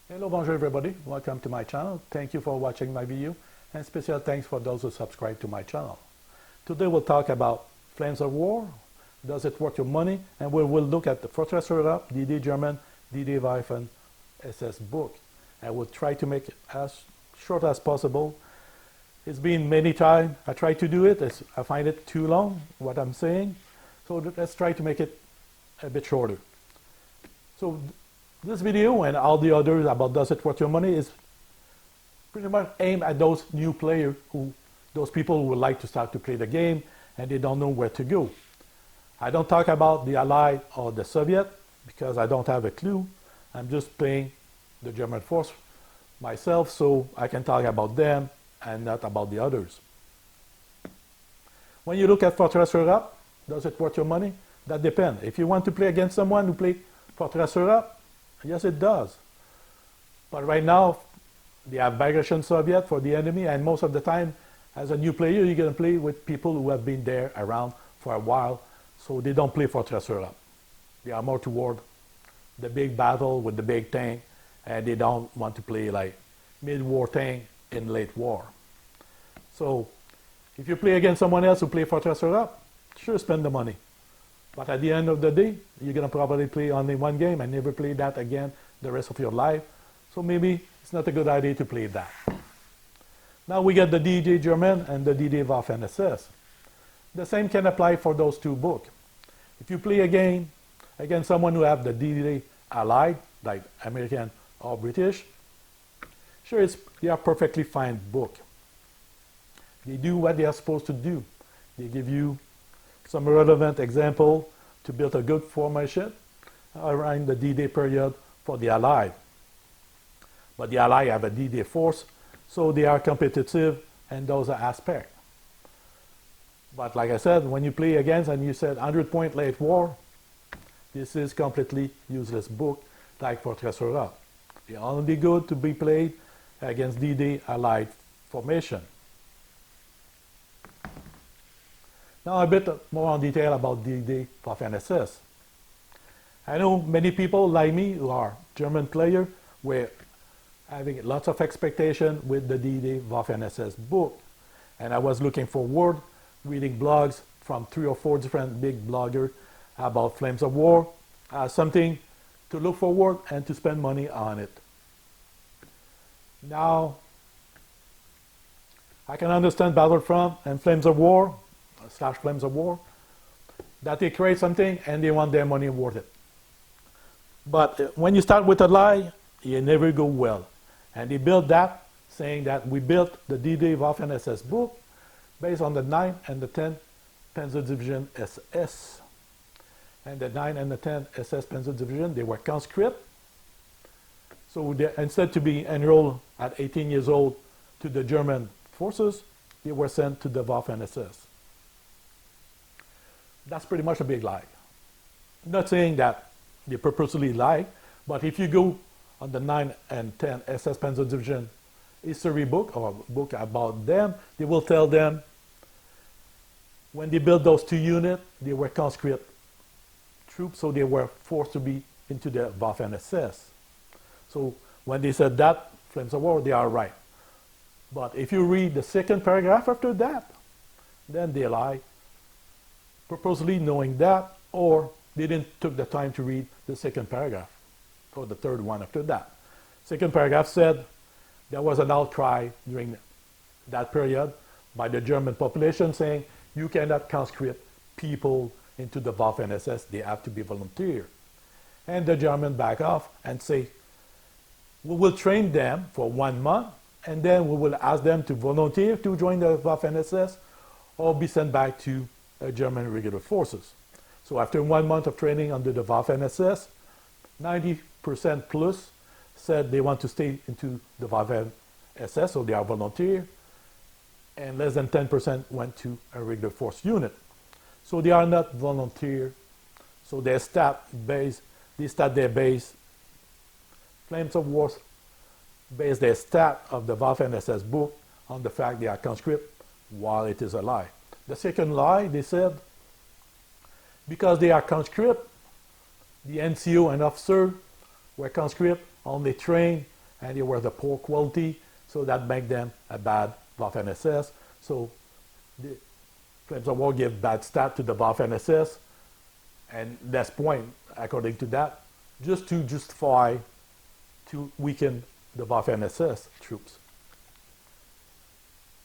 Hello, bonjour everybody. Welcome to my channel. Thank you for watching my video and special thanks for those who subscribe to my channel. Today we'll talk about Flames of War, does it worth your money, and we will look at the Fortress Europe, D-Day German, D-Day Waffen SS book. I will try to make it as short as possible. It's been many times I try to do it. I find it too long, what I'm saying. So let's try to make it a bit shorter. So this video and all the others about does it worth your money is pretty much aimed at those new players, those people who would like to start to play the game and they don't know where to go. I don't talk about the Allied or the Soviet because I don't have a clue. I'm just playing the German force myself, so I can talk about them and not about the others. When you look at Fortress Europe, does it worth your money? That depends. If you want to play against someone who plays Fortress Europe, yes, it does. But right now, they have Bagration Soviet for the enemy, and most of the time, as a new player, you're going to play with people who have been there around for a while, so they don't play Fortress Europe. They are more toward the big battle with the big tank, and they don't want to play like mid-war tank in late war. So, if you play against someone else who plays Fortress Europe, sure, spend the money. But at the end of the day, you're going to probably play only one game and never play that again the rest of your life. So maybe it's not a good idea to play that. Now we get the D-Day German and the D-Day Waffen SS. The same can apply for those two books. If you play a game against someone who have the D-Day Allied, like American or British, sure, they are perfectly fine book. They do what they are supposed to do. They give you some relevant example to build a good formation around the D-Day period for the Allied. But the Allied have a D-Day force, so they are competitive in those aspects. But like I said, when you play against and you said 100-point late war, this is completely useless book like Fortress Europe. They are only good to be played against D-Day Allied formation. Now a bit more in detail about D-Day Waffen SS. I know many people like me who are German players were having lots of expectation with the D-Day Waffen SS book. And I was looking forward, reading blogs from 3 or 4 different big bloggers about Flames of War, something to look forward and to spend money on it. Now, I can understand Battlefront and Flames of War, / Flames of War, that they create something and they want their money worth it. But when you start with a lie, you never go well. And they built that, saying that we built the D-Day Waffen SS book based on the 9 and the 10 Panzer Division SS. And the 9 and the 10 SS Panzer Division, they were conscript. So instead to be enrolled at 18 years old to the German forces, they were sent to the Waffen SS. That's pretty much a big lie. I'm not saying that they purposely lie, but if you go on the 9 and 10 SS Panzer Division history book or book about them, they will tell them when they built those two units, they were conscript troops, so they were forced to be into the Waffen SS. So when they said that, Flames of War, they are right. But if you read the second paragraph after that, then they lie, purposely knowing that, or they didn't took the time to read the second paragraph, or the third one after that. Second paragraph said there was an outcry during that period by the German population saying you cannot conscript people into the Waffen SS, they have to be volunteer. And the German back off and say, we will train them for 1 month, and then we will ask them to volunteer to join the Waffen SS or be sent back to German regular forces. So after 1 month of training under the Waffen SS, 90% plus said they want to stay into the Waffen SS, so they are volunteer, and less than 10% went to a regular force unit. So they are not volunteer, so their stat base, their base, Flames of War base their stat of the Waffen SS book on the fact they are conscript, while it is a lie. The second lie, they said, because they are conscript, the NCO and officer were conscript only trained and they were the poor quality, so that made them a bad Waffen SS. So the Flames of War give bad stat to the Waffen SS, and that's point, according to that, just to justify to weaken the Waffen SS troops.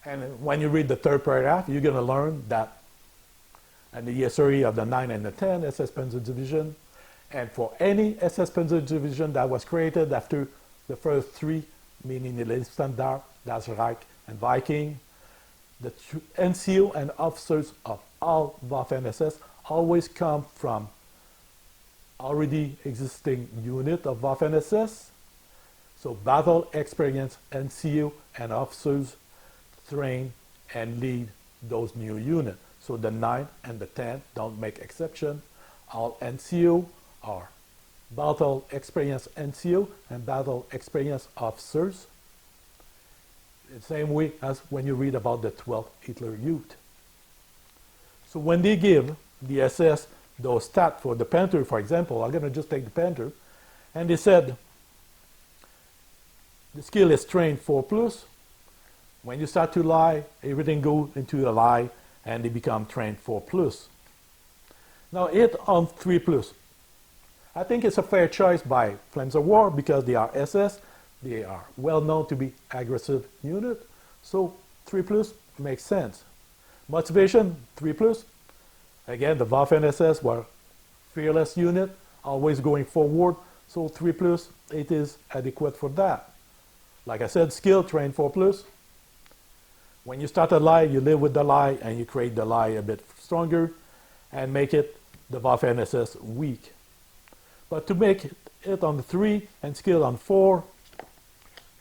And when you read the third paragraph, you're going to learn that in the history of the 9 and the 10 SS Panzer Division, and for any SS Panzer Division that was created after the first three, meaning the Leibstandard, Das Reich, and Viking, the NCO and officers of all Waffen SS always come from already existing unit of Waffen SS. So battle experience NCO and officers train and lead those new units. So the 9 and the 10 don't make exception. All NCO are battle experience NCO and battle experience officers. The same way as when you read about the 12th Hitler Youth. So when they give the SS those stats for the Panther, for example, I'm going to just take the Panther, and they said the skill is trained 4+. When you start to lie, everything goes into a lie, and they become trained 4+. Now it on 3+. I think it's a fair choice by Flames of War because they are SS. They are well known to be aggressive unit, so 3+ makes sense. Motivation 3+. Again, the Waffen SS were fearless unit, always going forward, so 3+, it is adequate for that. Like I said, skill train 4+. When you start a lie, you live with the lie and you create the lie a bit stronger and make it the Waffen SS weak. But to make it on 3 and skill on 4,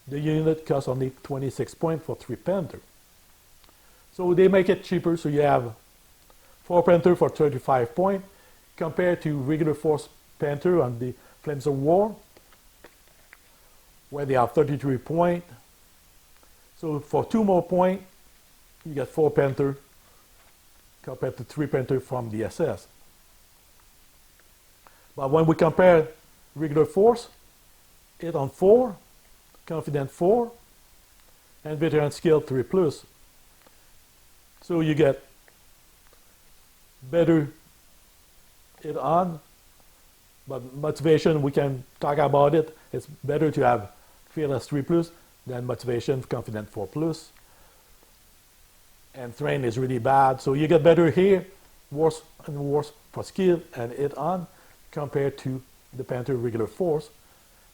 the unit costs only 26 points for 3 Panther. So they make it cheaper, so you have 4 Panther for 35 points compared to regular force Panther on the Flames of War, where they have 33 points. So for 2 more points, you get 4 Panther compared to 3 Panther from the SS. But when we compare regular force, it on 4, confident 4, and veteran skill 3+. So you get better it on, but motivation, we can talk about it. It's better to have fearless 3+ than motivation confident 4+. And train is really bad, so you get better here, worse and worse for skill and it on compared to the Panther regular force,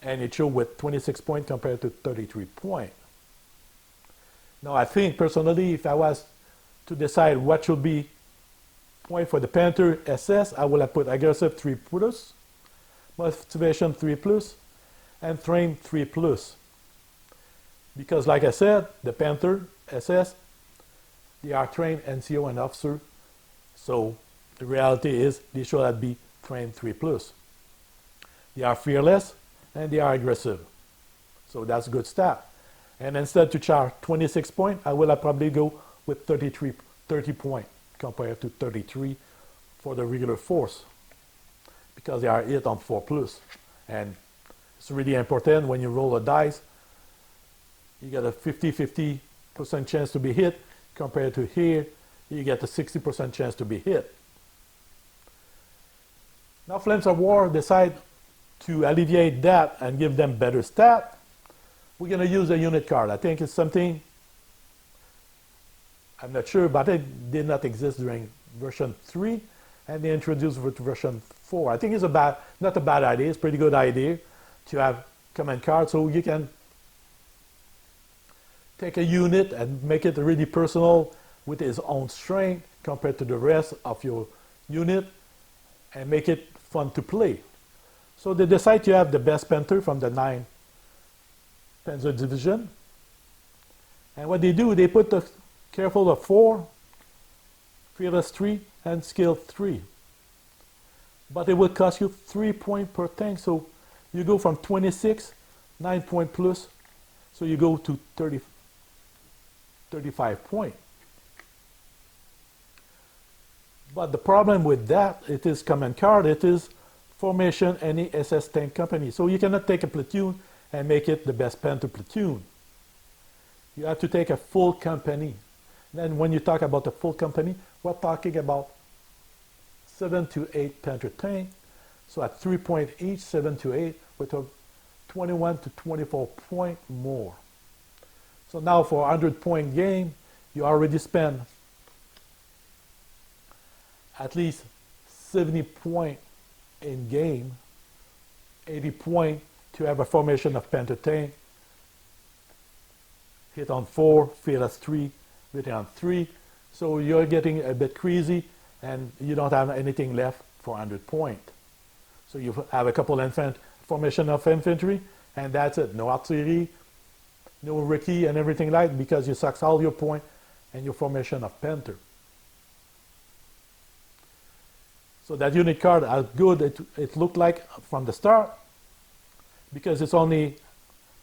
and it showed with 26 points compared to 33 points. Now I think personally, if I was to decide what should be point for the Panther SS, I will have put aggressive 3+, motivation 3+, and train 3+. Because like I said, the Panther SS, they are trained NCO and officer, so the reality is they should have be trained 3+. They are fearless and they are aggressive, so that's a good stat. And instead to charge 26 points, I will probably go with 30 points compared to 33 for the regular force, because they are hit on 4+. And it's really important when you roll a dice, you get a 50-50% chance to be hit, compared to here, you get a 60% chance to be hit. Now Flames of War decide to alleviate that and give them better stat. We're going to use a unit card. I think it's something, I'm not sure, but it did not exist during version 3, and they introduced with version 4. I think it's not a bad idea, it's a pretty good idea to have command cards, so you can take a unit and make it really personal with its own strength compared to the rest of your unit and make it fun to play. So they decide to have the best Panther from the 9 Panzer Division. And what they do, they put the careful of 4, fearless 3, and skill 3. But it will cost you 3 points per tank. So you go from 26, 9 point plus, so you go to 35 points. But the problem with that, it is command card, it is formation any SS tank company. So you cannot take a platoon and make it the best Panther platoon. You have to take a full company. Then when you talk about a full company, we're talking about 7 to 8 Panther tanks. So at 3 points each, 7 to 8, we took 21 to 24 points more. So now for a 100-point game, you already spend at least 70 points in game, 80 points to have a formation of Panther tank, hit on 4, fail at 3, hit on 3. So you're getting a bit crazy and you don't have anything left for 100 points. So you have a couple formation of infantry and that's it. No artillery, no recce and everything like that because you suck all your points and your formation of Panther. So that unit card, as good it looked like from the start, because it's only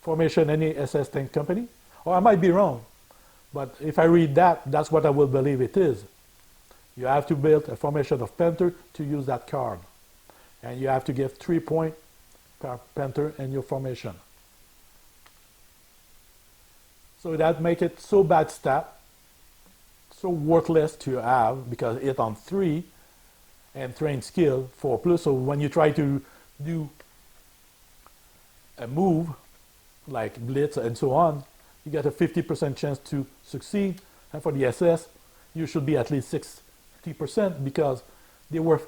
formation any SS tank company. Or I might be wrong, but if I read that, that's what I will believe it is. You have to build a formation of Panther to use that card. And you have to give 3 points per Panther in your formation. So that makes it so bad stat, so worthless to have because it on 3 and train skill 4+. So when you try to do a move like blitz and so on, you get a 50% chance to succeed. And for the SS, you should be at least 60% because they were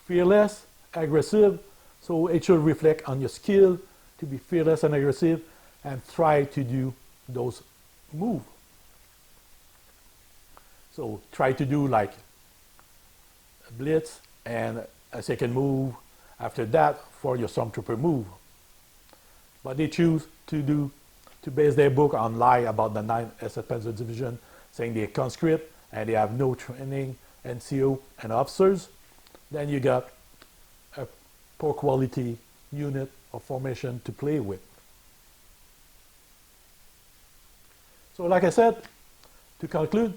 fearless, aggressive. So it should reflect on your skill to be fearless and aggressive and try to do those moves. So try to do like a blitz and a second move after that for your stormtrooper move. But they choose to base their book on lie about the 9th SS Panzer Division, saying they're conscript and they have no training, NCO, and officers. Then you got a poor quality unit or formation to play with. So like I said, to conclude,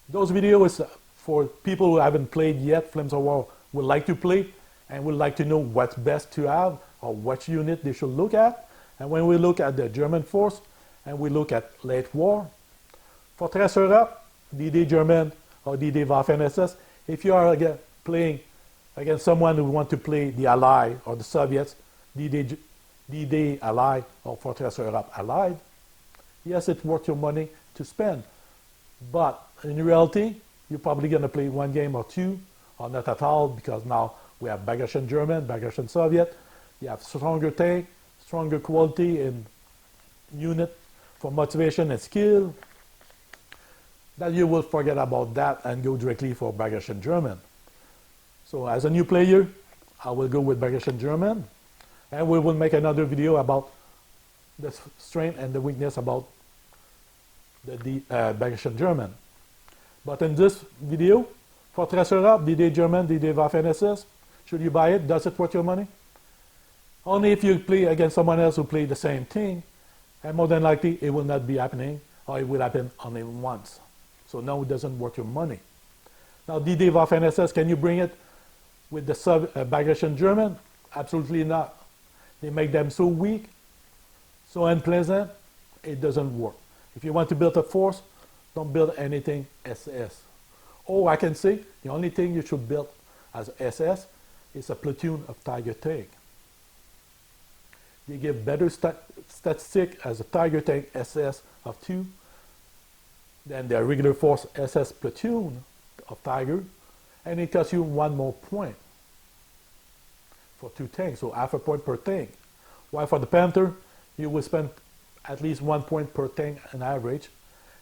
those videos for people who haven't played yet, Flames of War would like to play and would like to know what's best to have or which unit they should look at. And when we look at the German force and we look at late war, Fortress Europe, D-Day German or D-Day Waffen SS, if you are playing against someone who wants to play the Ally or the Soviets, D-Day Ally or Fortress Europe Allied, yes, it's worth your money to spend. But in reality, you're probably going to play one game or two, or not at all, because now we have Bagration German, Bagration Soviet. You have stronger tank, stronger quality in unit for motivation and skill. That you will forget about that and go directly for Bagration German. So as a new player, I will go with Bagration German, and we will make another video about the strength and the weakness about the Bagration German. But in this video, Fortress Europe, D-Day German, D-Day Waffen SS, should you buy it? Does it worth your money? Only if you play against someone else who play the same thing, and more than likely it will not be happening, or it will happen only once. So no, it doesn't worth your money. Now D-Day Waffen SS, can you bring it with the Bagration German? Absolutely not. They make them so weak, so unpleasant, it doesn't work. If you want to build a force, don't build anything SS. Or I can say the only thing you should build as SS is a platoon of Tiger tank. They give better statistic as a Tiger tank SS of 2 than their regular force SS platoon of Tiger, and it costs you 1 more point for 2 tanks, so half a point per tank. While for the Panther, you will spend at least 1 point per tank on average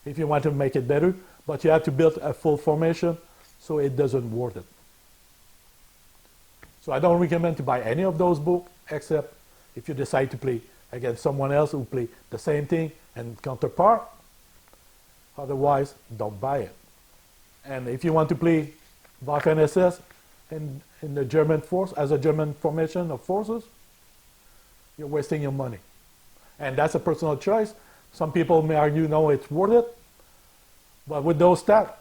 if you want to make it better, but you have to build a full formation, so it doesn't worth it. So I don't recommend to buy any of those books, except if you decide to play against someone else who play the same thing and counterpart. Otherwise, don't buy it. And if you want to play Waffen SS in the German force, as a German formation of forces, you're wasting your money. And that's a personal choice. Some people may argue, no, it's worth it. But with those stats,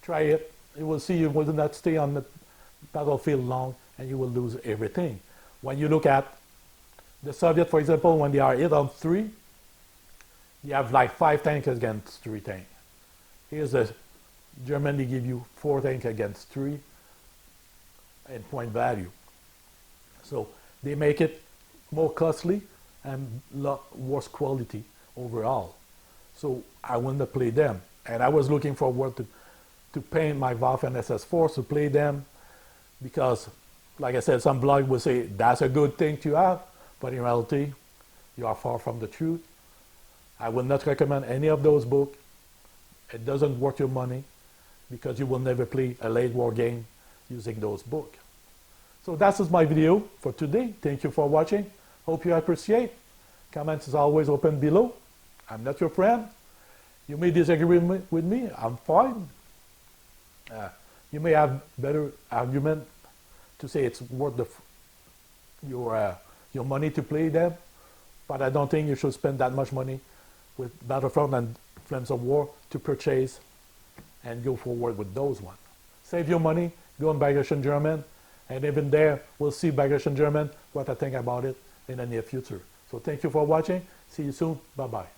try it. You will see you will not stay on the battlefield long and you will lose everything. When you look at The Soviet, for example, when they are hit on 3, you have like 5 tanks against 3 tanks. Here's the German, they give you 4 tanks against 3 in point value. So they make it more costly and lot worse quality overall. So I wanted to play them. And I was looking forward to paint my Waffen SS force to play them because, like I said, some blog will say that's a good thing to have, but in reality, you are far from the truth. I will not recommend any of those books. It doesn't worth your money because you will never play a late war game using those books. So that is my video for today. Thank you for watching. Hope you appreciate. Comments is always open below. I'm not your friend. You may disagree with me. I'm fine. You may have better argument to say it's worth your money to play them, but I don't think you should spend that much money with Battlefront and Flames of War to purchase and go forward with those ones. Save your money, go on Bagration German, and even there, we'll see Bagration German, what I think about it in the near future. So thank you for watching. See you soon. Bye-bye.